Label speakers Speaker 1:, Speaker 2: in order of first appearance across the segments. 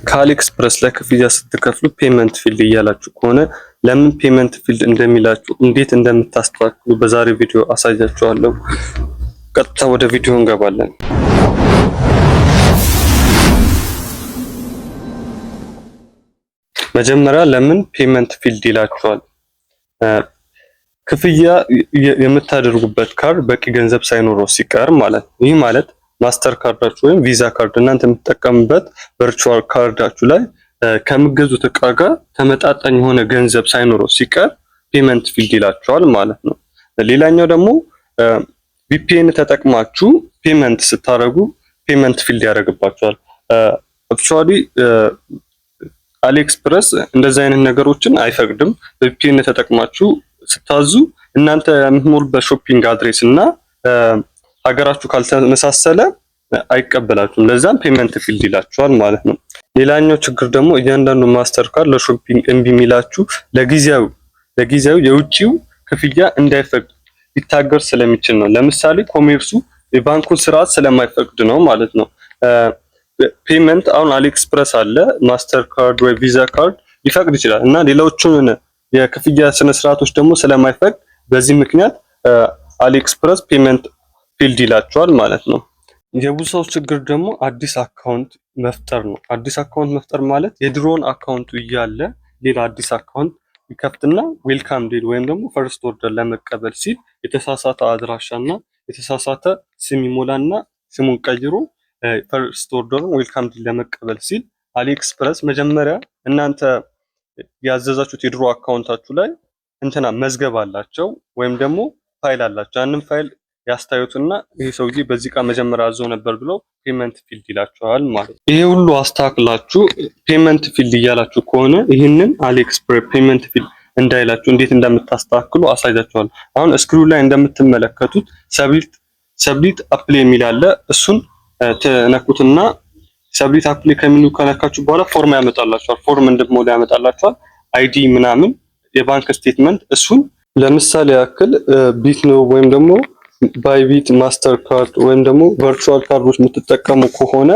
Speaker 1: ከአሊኤክስፕረስ ላይ ክፍያ ስትከፍሉ ፔመንት ፊልድ እያላችሁ ከሆነ ለምን ፔመንት ፊልድ እንደሚላችሁ እንዴት እንደምታስተካክሉ በዛሬው ቪዲዮ አሳያችኋለሁ። ቀጥታ ወደ ቪዲዮ እንገባለን። መጀመሪያ ለምን ፔመንት ፊልድ ይላችኋል? ክፍያ የምታደርጉበት ካርድ በቂ ገንዘብ ሳይኖረው ሲቀር ማለት ነው። ይህ ማለት ማስተር ካርዳችሁ ወይም ቪዛ ካርድ እናንተ የምትጠቀሙበት ቨርቹዋል ካርዳችሁ ላይ ከምትገዙት እቃ ጋር ተመጣጣኝ የሆነ ገንዘብ ሳይኖረው ሲቀር ፔመንት ፊልድ ይላችኋል ማለት ነው። ሌላኛው ደግሞ ቪፒኤን ተጠቅማችሁ ፔመንት ስታደርጉ ፔመንት ፊልድ ያደርግባችኋል። አክቹአሊ አሊኤክስፕረስ እንደዚህ አይነት ነገሮችን አይፈቅድም። ቪፒኤን ተጠቅማችሁ ስታዙ እናንተ የምትሞሉበት ሾፒንግ አድሬስ እና ሀገራችሁ ካልተመሳሰለ አይቀበላችሁም። ለዛም ፔመንት ፊልድ ይላችኋል ማለት ነው። ሌላኛው ችግር ደግሞ እያንዳንዱ ማስተር ካርድ ለሾፒንግ እምቢ የሚላችሁ ለጊዜያዊ የውጪው ክፍያ እንዳይፈቅድ ሊታገር ስለሚችል ነው። ለምሳሌ ኮሜርሱ የባንኩን ስርዓት ስለማይፈቅድ ነው ማለት ነው። ፔመንት አሁን አሊኤክስፕረስ አለ ማስተር ካርድ ወይ ቪዛ ካርድ ሊፈቅድ ይችላል እና ሌሎቹን የክፍያ ስነ ስርዓቶች ደግሞ ስለማይፈቅድ በዚህ ምክንያት አሊኤክስፕረስ ፔመንት ፊልድ ይላችኋል ማለት ነው። የብዙ ሰው ችግር ደግሞ አዲስ አካውንት መፍጠር ነው። አዲስ አካውንት መፍጠር ማለት የድሮውን አካውንቱ እያለ ሌላ አዲስ አካውንት ይከፍትና ዌልካም ዲል ወይም ደግሞ ፈርስት ኦርደር ለመቀበል ሲል የተሳሳተ አድራሻና የተሳሳተ ስም ይሞላና ስሙን ቀይሮ ፈርስት ኦርደሩን ዌልካም ዲል ለመቀበል ሲል አሊኤክስፕረስ መጀመሪያ እናንተ ያዘዛችሁት የድሮ አካውንታችሁ ላይ እንትና መዝገብ አላቸው ወይም ደግሞ ፋይል አላቸው። ያንን ፋይል ያስታዩትና ይሄ ሰውዬ በዚህ ዕቃ መጀመሪያ አዞ ነበር ብለው ፔመንት ፊልድ ይላችኋል ማለት ነው። ይሄ ሁሉ አስተካክላችሁ ፔመንት ፊልድ እያላችሁ ከሆነ ይህንን አሊኤክስፕረስ ፔመንት ፊልድ እንዳይላችሁ እንዴት እንደምታስተካክሉ አሳያችኋለሁ። አሁን ስክሪኑ ላይ እንደምትመለከቱት ሰብሊት አፕላይ የሚል አለ። እሱን ተነኩትና ሰብሊት አፕላይ ከሚሉ ከነካችሁ በኋላ ፎርም ያመጣላችኋል። ፎርም እንድትሞላ ያመጣላችኋል። አይዲ ምናምን የባንክ ስቴትመንት እሱን ለምሳሌ ያክል ቢትኖ ወይም ደግሞ ባይቢት ማስተር ካርድ ወይም ደግሞ ቨርቹዋል ካርዶች የምትጠቀሙ ከሆነ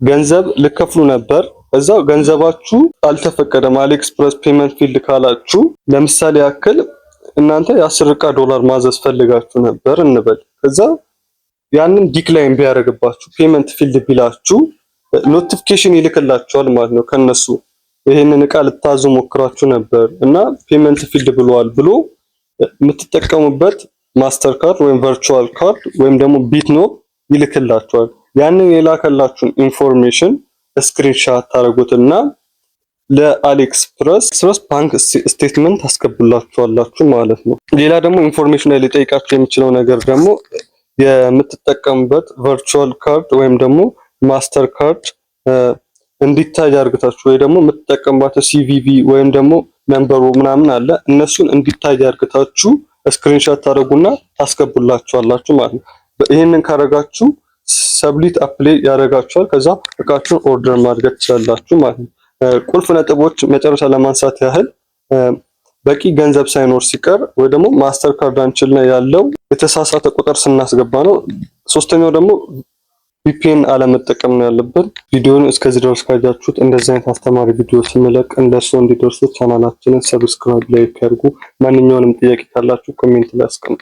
Speaker 1: ገንዘብ ልከፍሉ ነበር። እዛው ገንዘባችሁ አልተፈቀደም አሊኤክስፕረስ ፔመንት ፊልድ ካላችሁ ለምሳሌ ያክል እናንተ የ10 ዕቃ ዶላር ማዘዝ ፈልጋችሁ ነበር እንበል። እዛ ያንን ዲክላይን ቢያደርግባችሁ ፔመንት ፊልድ ቢላችሁ ኖቲፊኬሽን ይልክላችኋል ማለት ነው። ከነሱ ይሄንን ዕቃ ልታዙ ሞክራችሁ ነበር እና ፔመንት ፊልድ ብሏል ብሎ የምትጠቀሙበት ማስተር ካርድ ወይም ቨርቹዋል ካርድ ወይም ደግሞ ቢትኖ ይልክላችኋል። ያንን የላከላችሁን ኢንፎርሜሽን ስክሪንሻት ታደርጉትና ለአሊኤክስፕረስ ባንክ ስቴትመንት ታስገቡላችኋላችሁ ማለት ነው። ሌላ ደግሞ ኢንፎርሜሽን ላይ ሊጠይቃችሁ የሚችለው ነገር ደግሞ የምትጠቀሙበት ቨርቹዋል ካርድ ወይም ደግሞ ማስተር ካርድ እንዲታይ አድርጋችሁ ወይ ደግሞ የምትጠቀሙበት ሲቪቪ ወይም ደግሞ ነምበሩ ምናምን አለ እነሱን እንዲታይ አድርጋችሁ ስክሪንሻት ታደርጉና ታስገቡላችኋላችሁ ማለት ነው። ይሄንን ካደረጋችሁ ሰብሊት አፕላይ ያደርጋችኋል። ከዛ እቃችሁን ኦርደር ማድረግ ትችላላችሁ ማለት ነው። ቁልፍ ነጥቦች መጨረሻ ለማንሳት ያህል በቂ ገንዘብ ሳይኖር ሲቀር ወይ ደግሞ ማስተር ካርዳችን ላይ ያለው የተሳሳተ ቁጥር ስናስገባ ነው። ሶስተኛው ደግሞ ቪፒኤን አለመጠቀም ነው ያለብን። ቪዲዮውን እስከዚህ ድረስ ካያችሁት እንደዚህ አይነት አስተማሪ ቪዲዮ ሲመለቅ እንደርሶ እንዲደርሱ ቻናላችንን ሰብስክራይብ፣ ላይክ ያድርጉ። ማንኛውንም ጥያቄ ካላችሁ ኮሜንት ላይ አስቀምጡ።